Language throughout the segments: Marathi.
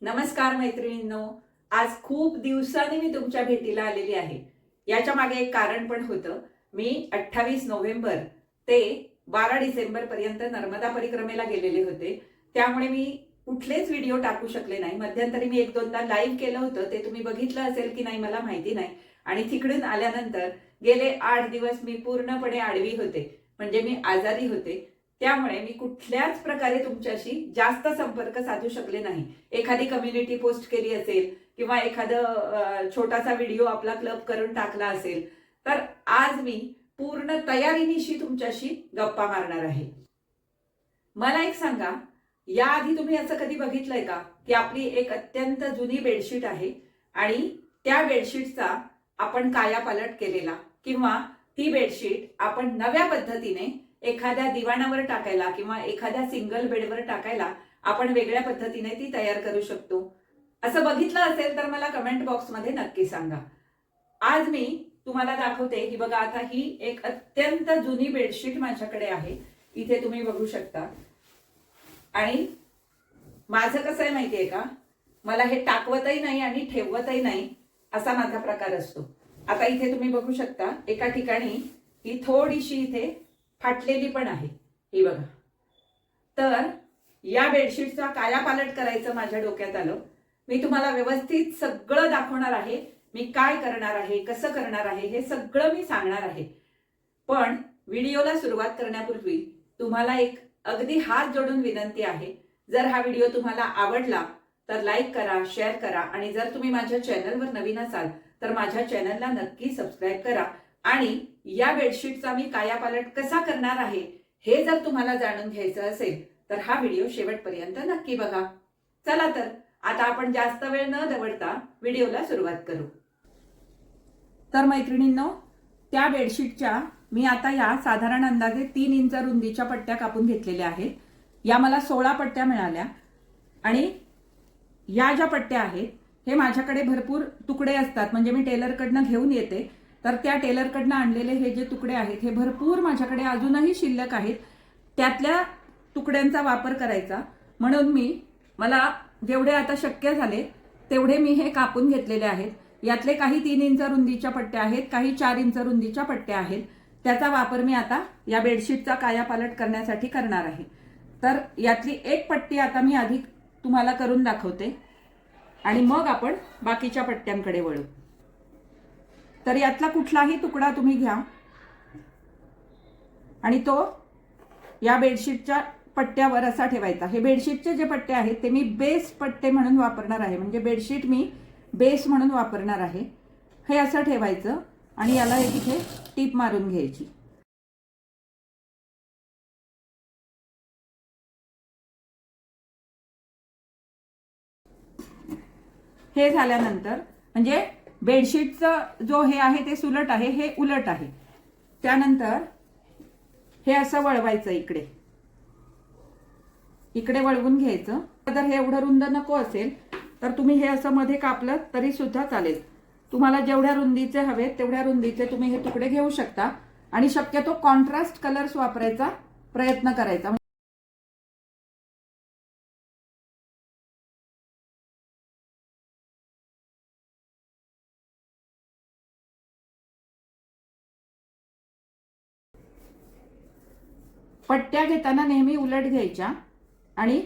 नमस्कार मैत्रिणींनो. आज खूप दिवसांनी मी तुमच्या भेटीला आलेली आहे. याच्या मागे एक कारण पण होतं. मी 28 नोव्हेंबर ते 12 डिसेंबर पर्यंत नर्मदा परिक्रमेला गेलेले होते. त्यामुळे मी कुठलेच व्हिडिओ टाकू शकले नाही. मध्यंतरी मी एक दोनदा लाईव्ह केलं होतं, ते तुम्ही बघितलं असेल की नाही मला माहिती नाही. आणि तिकडून आल्यानंतर गेले 8 दिवस मी पूर्णपणे आडवी होते, म्हणजे मी आजारी होते. त्यामुळे मी कुठल्याच प्रकारे तुमच्याशी जास्त संपर्क साधू शकले नाही. एखादी कम्युनिटी पोस्ट केली असेल किंवा एखादं छोटासा व्हिडिओ आपला क्लब करून टाकला असेल, तर आज मी पूर्ण तयारीनिशी तुमच्याशी गप्पा मारणार आहे. मला एक सांगा, याआधी तुम्ही असं कधी बघितलंय का की आपली एक अत्यंत जुनी बेडशीट आहे आणि त्या बेडशीटचा आपण कायापालट केलेला, किंवा ती बेडशीट आपण नव्या पद्धतीने एखाद्या दिवाणावर टाकायला किंवा एखाद्या सिंगल बेडवर टाकायला आपण वेगळ्या पद्धतीने ती तयार करू शकतो. असं बघितलं असेल तर मला कमेंट बॉक्समध्ये नक्की सांगा. आज मी तुम्हाला दाखवते की बघा, आता ही एक अत्यंत जुनी बेडशीट माझ्याकडे आहे. इथे तुम्ही बघू शकता. आणि माझं कसं आहे माहितीये का, मला हे टाकवतही नाही आणि ठेवतही नाही असा माझा प्रकार असतो. आता इथे तुम्ही बघू शकता, एका ठिकाणी ही थोडीशी इथे फाटलेली पण आहे, ही बघा. तर या बेडशीटचा कायापालट करायचं माझ्या डोक्यात आलं. मी तुम्हाला व्यवस्थित सगळं दाखवणार आहे. मी काय करणार आहे, कसं करणार आहे, हे सगळं मी सांगणार आहे. पण व्हिडिओला सुरुवात करण्यापूर्वी तुम्हाला एक अगदी हात जोडून विनंती आहे. जर हा व्हिडिओ तुम्हाला आवडला तर लाईक करा, शेअर करा, आणि जर तुम्ही माझ्या चॅनलवर नवीन असाल तर माझ्या चॅनलला नक्की सबस्क्राईब करा. आणि या बेडशीटचा मी कायापालट कसा करणार आहे हे जर तुम्हाला जाणून घ्यायचं असेल तर हा व्हिडिओ शेवटपर्यंत नक्की बघा. चला तर आता आपण जास्त वेळ न दवडता व्हिडिओला सुरुवात करू. तर मैत्रिणींनो, त्या बेडशीटच्या मी आता या साधारण अंदाजे 3 इंच रुंदीच्या पट्ट्या कापून घेतलेल्या आहेत. या मला 16 पट्ट्या मिळाल्या. आणि या ज्या पट्ट्या आहेत, हे माझ्याकडे भरपूर तुकडे असतात, म्हणजे मी टेलरकडनं घेऊन येते. तर त्या टेलरकडनं आणलेले हे जे तुकडे आहेत हे भरपूर माझ्याकडे अजूनही शिल्लक आहेत. त्यातल्या तुकड्यांचा वापर करायचा म्हणून मला जेवढे आता शक्य झाले तेवढे मी हे कापून घेतलेले आहेत. यातले काही 3 इंच रुंदीच्या पट्ट्या आहेत, काही 4 इंच रुंदीच्या पट्ट्या आहेत. त्याचा वापर मी आता या बेडशीटचा कायापालट करण्यासाठी करणार आहे. तर यातली एक पट्टी आता मी आधी तुम्हाला करून दाखवते आणि मग आपण बाकीच्या पट्ट्यांकडे वळू. तर यातला कुठलाही तुकडा तुम्ही घ्या आणि तो या बेडशीटच्या पट्ट्यावर असा ठेवायचा. हे बेडशीटचे जे पट्टे आहेत ते मी बेस पट्टे म्हणून वापरणार आहे, म्हणजे बेडशीट मी बेस म्हणून वापरणार आहे. हे असं ठेवायचं आणि याला एक इथे टीप मारून घ्यायची. हे झाल्यानंतर म्हणजे बेडशीटचा जो हे आहे ते सुलट आहे, हे उलट आहे. त्यानंतर हे असं वळवायचं, इकडे इकडे वळवून घ्यायचं. जर हे एवढं रुंद नको असेल तर तुम्ही हे असं मध्ये कापलं तरी सुद्धा चालेल. तुम्हाला जेवढ्या रुंदीचे हवेत तेवढ्या रुंदीचे तुम्ही हे तुकडे घेऊ शकता. आणि शक्यतो कॉन्ट्रास्ट कलर्स वापरायचा प्रयत्न करायचा. पट्ट्या घेताना नेहमी उलट घ्यायच्या आणि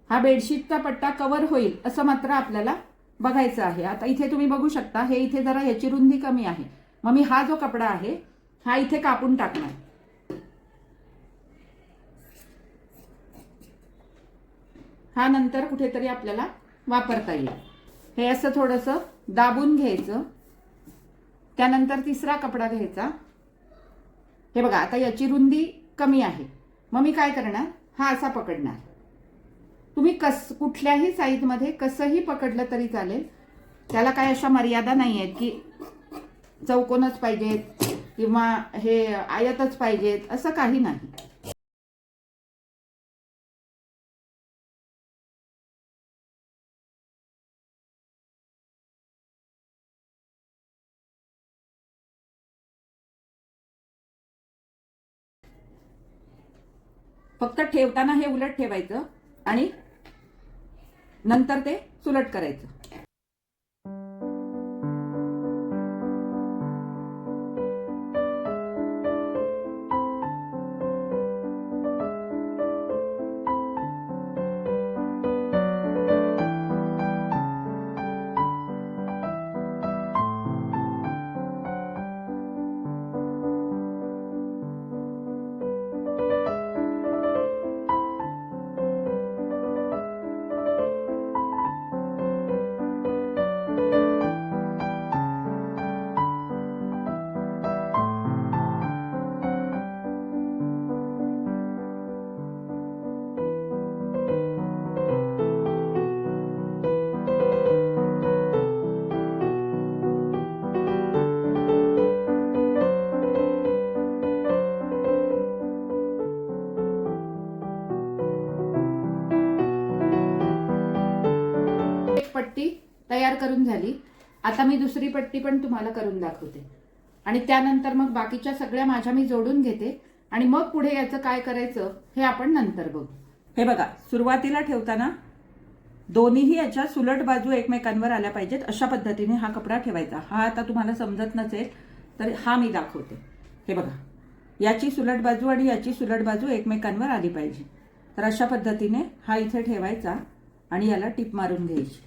हा बेडशीटचा पट्टा कव्हर होईल असं मात्र आपल्याला बघायचं आहे. आता इथे तुम्ही बघू शकता, हे इथे जरा याची रुंदी कमी आहे. मग मी हा जो कपडा आहे हा इथे कापून टाकणार. हा नंतर कुठेतरी आपल्याला वापरता येईल. हे असं थोडंसं दाबून घ्यायचं. त्यानंतर तिसरा कपडा घ्यायचा. हे बघा, आता याची रुंदी कमी आहे. मग मी काय करणार, हा असा पकडणार. तुम्ही कुठल्याही साईजमध्ये कसंही पकडलं तरी चालेल. त्याला काय अशा मर्यादा नाही आहेत की चौकोनच पाहिजेत किंवा हे आयतच पाहिजेत, असं काही नाही. फक्त ठेवताना हे उलट ठेवायचं आणि नंतर ते सुलट करायचं. एक पट्टी तयार करून झाली. आता मी दुसरी पट्टी पण तुम्हाला करून दाखवते आणि त्यानंतर मग बाकीच्या सगळ्या माझ्या मी जोडून घेते आणि मग पुढे याचं काय करायचं हे आपण नंतर बघू. हे बघा, सुरुवातीला ठेवताना दोन्हीही याच्या सुलट बाजू एकमेकांवर आल्या पाहिजेत अशा पद्धतीने हा कपडा ठेवायचा. हा आता तुम्हाला समजत नसेल तर हा मी दाखवते. हे बघा, याची सुलट बाजू आणि याची सुलट बाजू एकमेकांवर आली पाहिजे. तर अशा पद्धतीने हा इथे ठेवायचा आणि याला टिप मारून घ्यायची.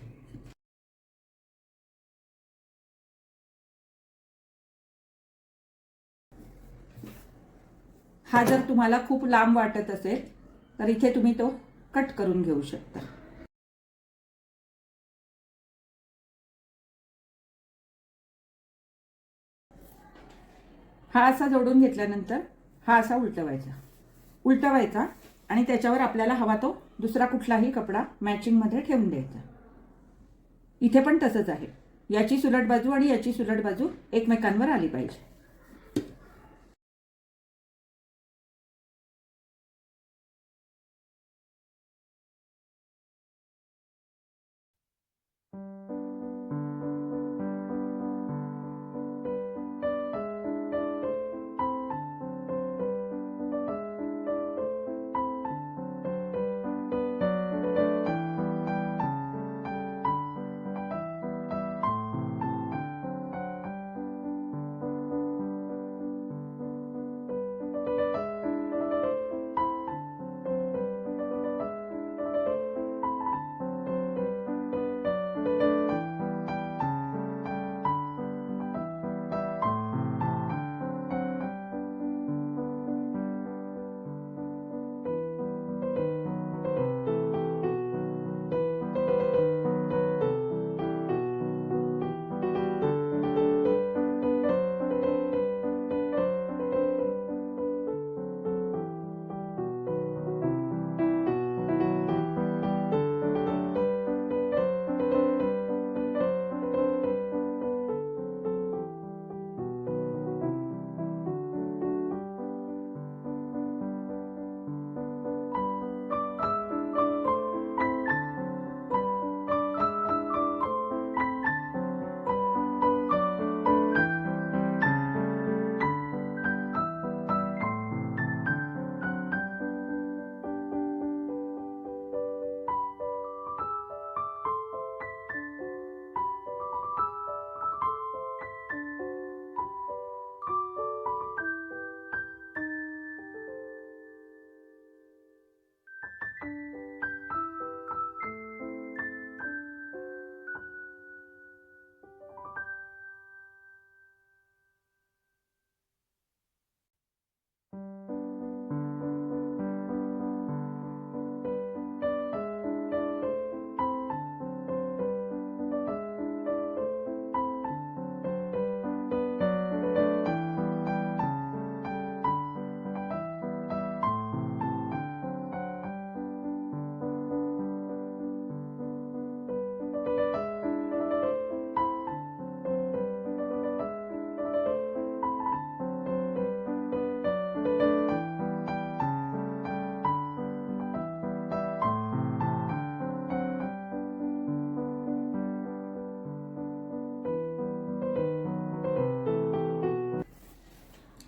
हा जर तुम्हाला खूप लांब वाटत असेल तर इथे तुम्ही तो कट करून घेऊ शकता. हा असा जोडून घेतल्यानंतर हा असा उलटवायचा आणि त्याच्यावर आपल्याला हवा तो दुसरा कुठलाही कपडा मॅचिंग मध्ये ठेवून द्यायचा. इथे पण तसंच आहे. याची सुलट बाजू आणि याची सुलट बाजू एकमेकांवर आली पाहिजे.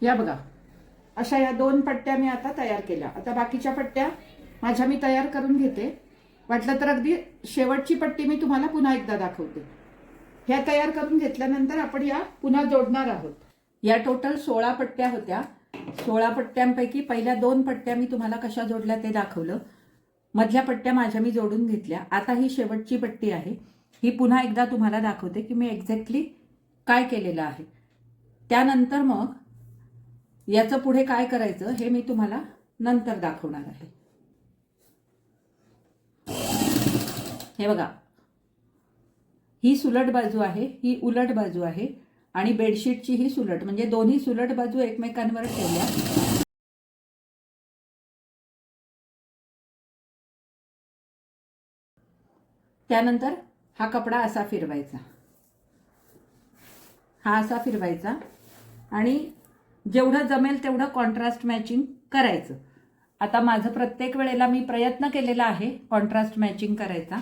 या बघा, अशा या 2 पट्ट्या मी आता तयार केल्या. आता बाकीच्या पट्ट्या माझ्या मी तयार करून घेते. वाटलं तर अगदी शेवटची पट्टी मी तुम्हाला पुन्हा एकदा दाखवते. ह्या तयार करून घेतल्यानंतर आपण या पुन्हा जोडणार आहोत. या टोटल 16 पट्ट्या होत्या. 16 पट्ट्यांपैकी पहिल्या 2 पट्ट्या मी तुम्हाला कशा जोडल्या ते दाखवलं. मधल्या पट्ट्या माझ्या मी जोडून घेतल्या. आता ही शेवटची पट्टी आहे. ही पुन्हा एकदा तुम्हाला दाखवते की मी एक्झॅक्टली काय केलेलं आहे. त्यानंतर मग याचं पुढे काय करायचं हे मी तुम्हाला नंतर दाखवणार आहे. हे बघा, ही सुलट बाजू आहे, ही उलट बाजू आहे आणि बेडशीटची ही सुलट, म्हणजे दोन्ही सुलट बाजू एकमेकांवर ठेवल्या. त्यानंतर हा कपडा असा फिरवायचा, हा असा फिरवायचा आणि जेवढं जमेल तेवढं कॉन्ट्रास्ट मॅचिंग करायचं. आता माझं प्रत्येक वेळेला मी प्रयत्न केलेला आहे कॉन्ट्रास्ट मॅचिंग करायचा.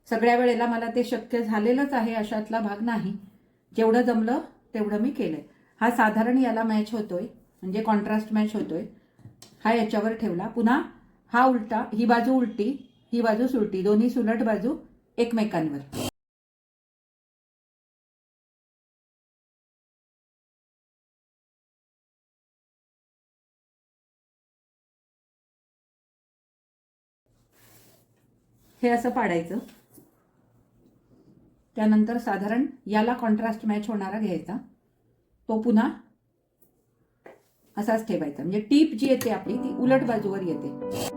सगळ्या वेळेला मला ते शक्य झालेलंच आहे अशातला भाग नाही. जेवढं जमलं तेवढं मी केलंय. हा साधारण याला मॅच होतोय, म्हणजे कॉन्ट्रास्ट मॅच होतोय. हा याच्यावर ठेवला. पुन्हा हा उलटा, ही बाजू उलटी, ही बाजू सुलटी, दोन्ही सुलट बाजू एकमेकांवर. हे असं पाडायचं. त्यानंतर साधारण याला कॉन्ट्रास्ट मॅच होणारा घ्यायचा, तो पुन्हा असाच ठेवायचा. म्हणजे टीप जी येते आपली ती उलट बाजूवर येते.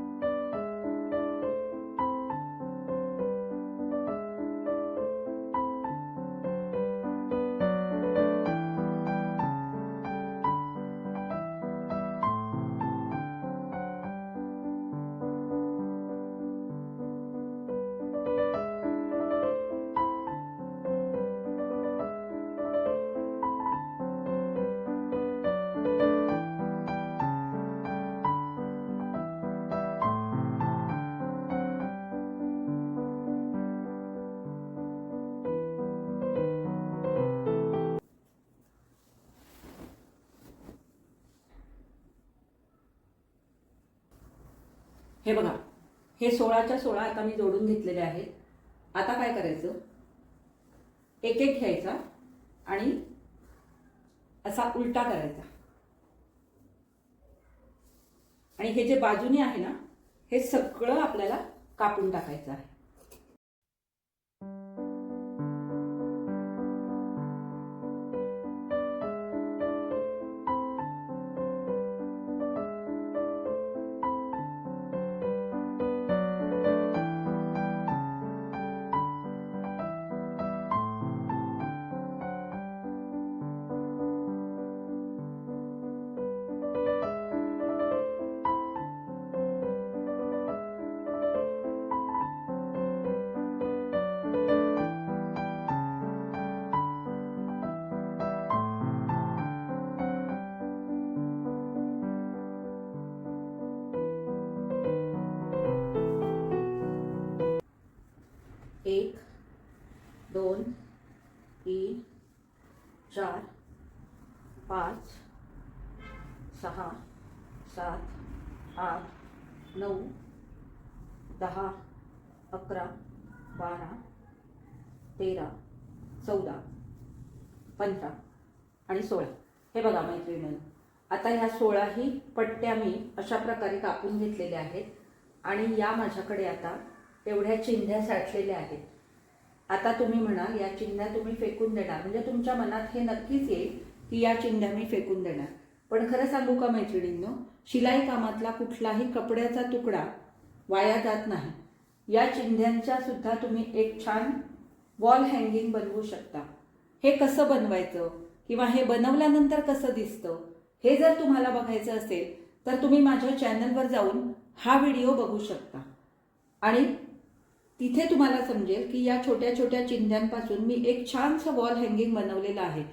हे बघा, हे 16च्या 16 आता मी जोडून घेतलेले आहेत. आता काय करायचं, एक एक घ्यायचा आणि असा उलटा करायचा आणि हे जे बाजूने आहे ना, हे सगळं आपल्याला कापून टाकायचं आहे. एक, 2, 3, 4, 5, 6, 7, 8, 9, 10, 11, 12, 13, 14, 15 आणि 16. हे बघा मैत्रिणींनो, आता ह्या 16ही पट्ट्या मी अशा प्रकारे कापून घेतलेल्या आहेत आणि या माझ्याकडे आता एवढ्या चिंध्या साठलेल्या आहेत. आता तुम्ही म्हणाल या चिंध्या तुम्ही फेकून देणार, म्हणजे तुमच्या मनात हे नक्कीच येईल की या चिंध्या मी फेकून देणार. पण खरं सांगू का मैत्रिणींनो, शिलाई कामातला कुठलाही कपड्याचा तुकडा वाया जात नाही. या चिंध्यांच्या सुद्धा तुम्ही एक छान वॉल हँगिंग बनवू शकता. हे कसं बनवायचं किंवा हे बनवल्यानंतर कसं दिसतं हे जर तुम्हाला बघायचं असेल तर तुम्ही माझ्या चॅनलवर जाऊन हा व्हिडिओ बघू शकता आणि तिथे तुम्हाला समजेल की या छोट्या छोट्या चिंध्यांपासून मी एक छानसं वॉल हँगिंग बनवलेलं आहे.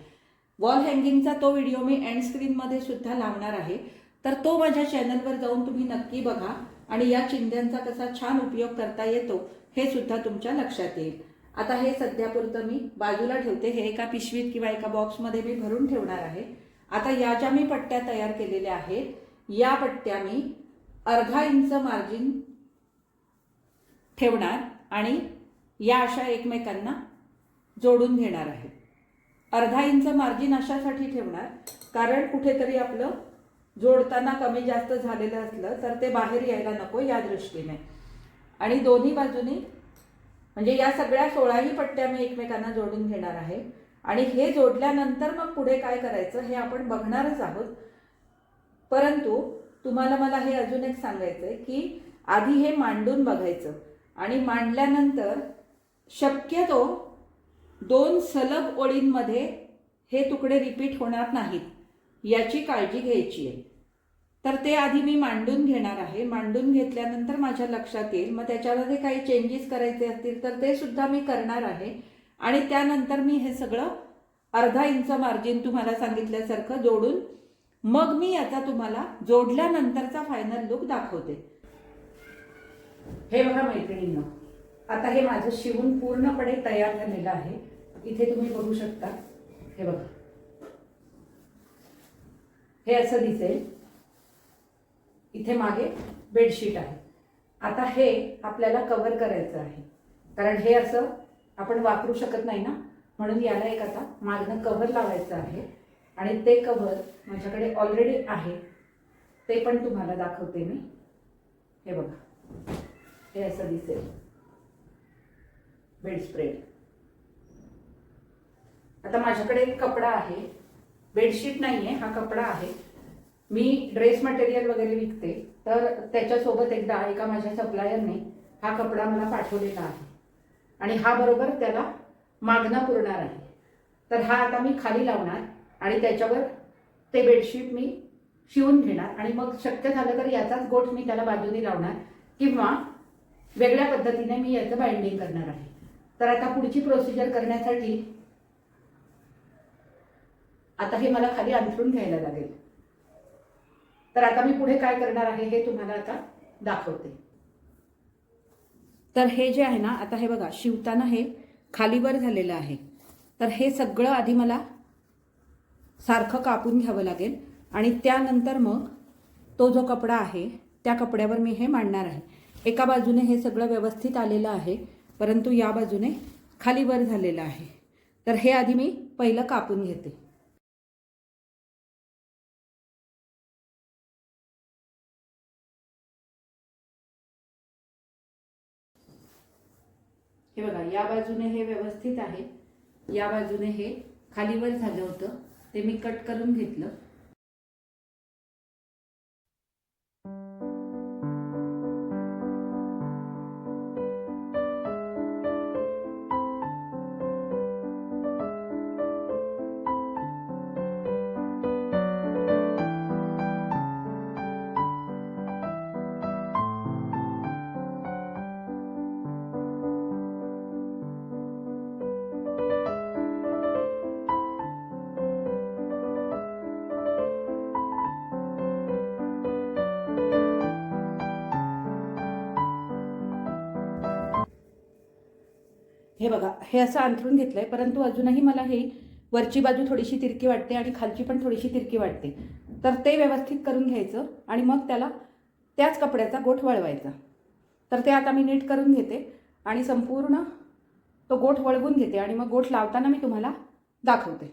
वॉल हँगिंगचा तो व्हिडिओ मी एंड स्क्रीनमध्ये सुद्धा लावणार आहे, तर तो माझ्या चॅनलवर जाऊन तुम्ही नक्की बघा आणि या चिंध्यांचा कसा छान उपयोग करता येतो हे सुद्धा तुमच्या लक्षात येईल. आता हे सध्यापुरतं मी बाजूला ठेवते. हे एका पिशवीत किंवा एका बॉक्समध्ये मी भरून ठेवणार आहे. आता या ज्या मी पट्ट्या तयार केलेल्या आहेत या पट्ट्या मी अर्धा इंच मार्जिन ठेवणार आणि या अशा एकमेकांना जोडून घेणार आहे. अर्धा इंच मार्जिन अशासाठी ठेवणार कारण कुठेतरी आपलं जोडताना कमी जास्त झालेलं असलं तर ते बाहेर यायला नको या दृष्टीने. आणि दोन्ही बाजूनी म्हणजे या सगळ्या 16ही पट्ट्या मी एकमेकांना जोडून घेणार आहे. आणि हे जोडल्यानंतर मग पुढे काय करायचं हे आपण बघणारच आहोत. परंतु तुम्हाला मला हे अजून एक सांगायचं आहे की आधी हे मांडून बघायचं आणि मांडल्यानंतर शक्यतो 2 सलग ओळींमध्ये हे तुकडे रिपीट होणार नाहीत याची काळजी घ्यायची आहे. तर ते आधी मी मांडून घेणार आहे. मांडून घेतल्यानंतर माझ्या लक्षात येईल, मग त्याच्यामध्ये काही चेंजेस करायचे असतील तर ते सुद्धा मी करणार आहे. आणि त्यानंतर मी हे सगळं अर्धा इंच मार्जिन तुम्हाला सांगितल्यासारखं जोडून मग मी याचा तुम्हाला जोडल्यानंतरचा फायनल लुक दाखवते. हे बघा मैत्रिणींनो, आता हे माझं शिवून पूर्णपणे तयार झालेलं आहे. इथे तुम्ही बघू शकता. हे बघा, हे असं दिसेल. इथे मागे बेडशीट आहे. आता हे आपल्याला कव्हर करायचं आहे कारण हे असं आपण वापरू शकत नाही ना, म्हणून याला एक आता मागनं कव्हर लावायचं आहे. आणि ते कव्हर माझ्याकडे ऑलरेडी आहे, ते पण तुम्हाला दाखवते मी. हे बघा, हे असं दिसेल बेड स्प्रेड. आता माझ्याकडे एक कपडा आहे, बेडशीट नाही आहे, हा कपडा आहे. मी ड्रेस मटेरियल वगैरे विकते, तर त्याच्यासोबत एकदा एका माझ्या सप्लायरने हा कपडा मला पाठवलेला आहे आणि हा बरोबर त्याला मागणं पुरणार आहे. तर हा आता मी खाली लावणार आणि त्याच्यावर ते बेडशीट मी शिवून घेणार आणि मग शक्य झालं तर याचाच गोठ मी त्याला बाजूने लावणार किंवा वेगळ्या पद्धतीने मी याचं बाइंडिंग करणार आहे. तर आता पुढची प्रोसिजर करण्यासाठी आता हे मला खाली अंथरून घ्यायला लागेल. तर आता मी पुढे काय करणार आहे हे तुम्हाला आता दाखवते. तर हे जे आहे ना, आता हे बघा, शिवताना हे खालीवर झालेलं आहे. तर हे सगळं आधी मला सारखं कापून घ्यावं लागेल आणि त्यानंतर मग तो जो कपडा आहे त्या कपड्यावर मी हे मांडणार आहे. एका बाजूने हे सगळं व्यवस्थित आलेलं आहे, परंतु या बाजूने खालीवर झालेलं आहे. तर हे आधी मी पहिलं कापून घेते. हे बघा, या बाजूने हे व्यवस्थित आहे, या बाजूने हे खालीवर झालं होतं, ते मी कट करून घेतलं. हे बघा, हे असं अंथरून घेतलंय, परंतु अजूनही मला हे वरची बाजू थोडीशी तिरकी वाटते आणि खालची पण थोडीशी तिरकी वाटते. तर ते व्यवस्थित करून घ्यायचं आणि मग त्याला त्याच कपड्याचा गोठ वळवायचा. तर ते आता मी नीट करून घेते आणि संपूर्ण तो गोठ वळवून घेते आणि मग गोठ लावताना मी तुम्हाला दाखवते.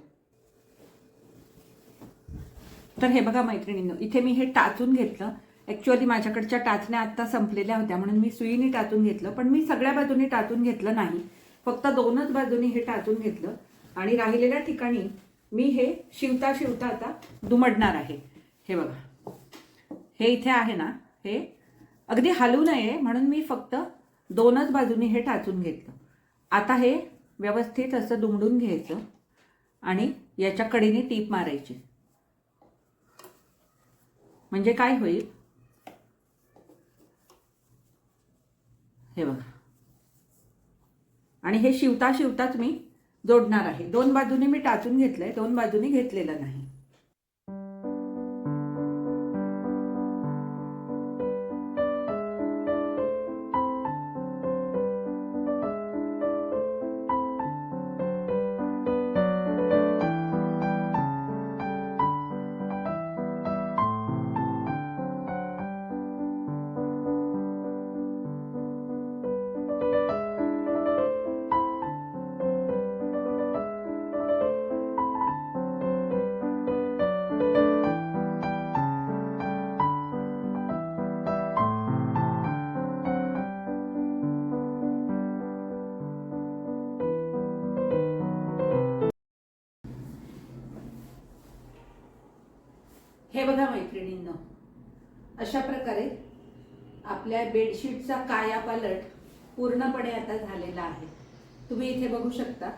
तर हे बघा मैत्रिणींनो, इथे मी हे टाचून घेतलं. ॲक्च्युअली माझ्याकडच्या टाचण्या आत्ता संपलेल्या होत्या म्हणून मी सुईने टाचून घेतलं, पण मी सगळ्या बाजूनी टाचून घेतलं नाही, फक्त 2च बाजूनी हे टाचून घेतलं. आणि राहिलेल्या ठिकाणी मी हे शिवता शिवता आता दुमडणार आहे. हे बघा, हे इथे आहे ना, हे अगदी हलू नये म्हणून मी फक्त 2च बाजूनी हे टाचून घेतलं. आता हे व्यवस्थित असं दुमडून घ्यायचं आणि याच्या कडेने टीप मारायची. म्हणजे काय होईल, हे बघा, आणि हे शिवता शिवताच मी जोडणार आहे. 2 बाजूने मी टाचून घेतलंय, 2 बाजूने घेतलेलं नाही. अशा प्रकारे आपल्या बेडशीटचा कायापालट पूर्णपणे आता झालेला आहे. तुम्ही इथे बघू शकता,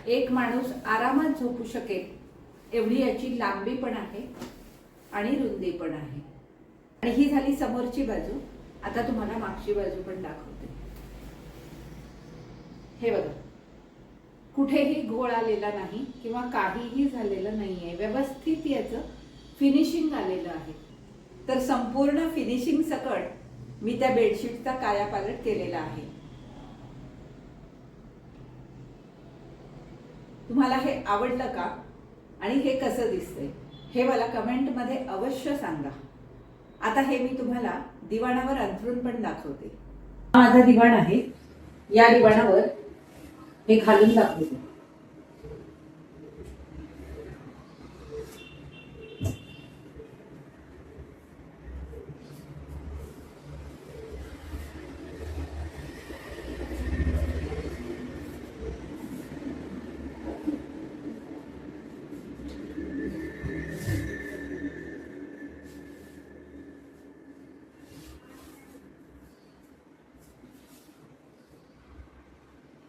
एक माणूस आरामात झोपू शकेल एवढी याची लांबी पण आहे आणि रुंदी पण आहे. आणि ही झाली समोरची बाजू. आता तुम्हाला मागची बाजू पण दाखवते. हे बघा, कुठेही घोळ आलेला नाही किंवा काहीही झालेलं नाहीये. व्यवस्थित याचं फिनिशिंग आलेलं आहे. तर संपूर्ण फिनिशिंग सकट मी त्या बेडशीटचा कायापालट केलेला आहे. तुम्हाला हे आवडलं का आणि हे कसं दिसतंय हे मला कमेंट मध्ये अवश्य सांगा. आता हे मी तुम्हाला दिवाणावर अंथरून पण दाखवते. हा माझा दिवाण आहे. या दिवाणावर हे घालून दाखवते.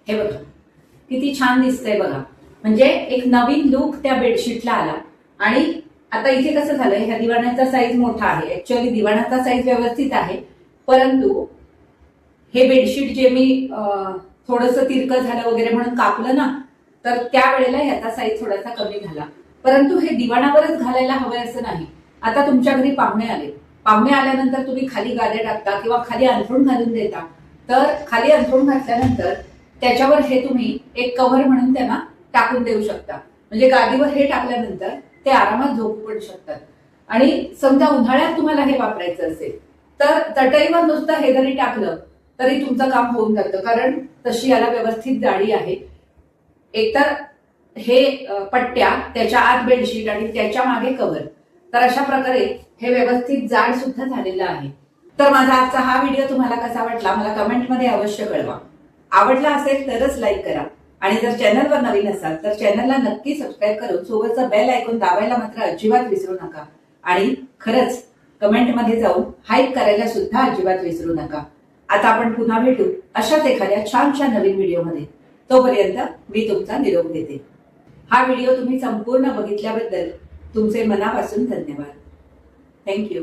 हे बघा किती छान दिसतंय बघा. म्हणजे एक नवीन लुक त्या बेडशीटला आला. आणि आता इथे कसं झालंय, ह्या दिवाणाचा साईज मोठा आहे. ऍक्च्युअली दिवाणाचा साईज व्यवस्थित आहे, परंतु हे बेडशीट जे मी थोडंसं तिरकं झालं वगैरे म्हणून कापलं ना, तर त्यावेळेला ह्याचा साईज थोडासा कमी झाला. परंतु हे दिवाणावरच घालायला हवंय असं नाही. आता तुमच्या घरी पाहुणे आले, पाहुणे आल्यानंतर तुम्ही खाली गाद्या टाकता किंवा खाली अंथरूण घालून देता. तर खाली अंथरूण घातल्यानंतर त्याच्यावर हे तुम्ही एक कव्हर म्हणून त्यांना टाकून देऊ शकता. म्हणजे गादीवर हे टाकल्यानंतर ते आरामात झोपू पण शकतात. आणि समजा उन्हाळ्यात तुम्हाला हे वापरायचं असेल तर चटईवर नुसतं हे जरी टाकलं तरी तुमचं काम होऊन जातं, कारण तशी याला व्यवस्थित जाडी आहे. एकतर हे पट्ट्या, त्याच्या आत बेडशीट आणि त्याच्या मागे कव्हर, तर अशा प्रकारे हे व्यवस्थित जाड सुद्धा झालेलं आहे. तर माझा आजचा हा व्हिडिओ तुम्हाला कसा वाटला मला कमेंटमध्ये अवश्य कळवा. आवडला असेल तरच लाईक करा. आणि जर चॅनलवर नवीन असाल तर चॅनलला नक्की सबस्क्राईब करून सोबतचं बेल आयकॉन दाबायला मात्र अजिबात विसरू नका. आणि खरंच कमेंटमध्ये जाऊन हाईप करायला सुद्धा अजिबात विसरू नका. आता आपण पुन्हा भेटू अशाच एखाद्या छानशा नवीन व्हिडिओमध्ये. तोपर्यंत मी तुमचा निरोप देते. हा व्हिडिओ तुम्ही संपूर्ण बघितल्याबद्दल तुमचे मनापासून धन्यवाद. थँक्यू.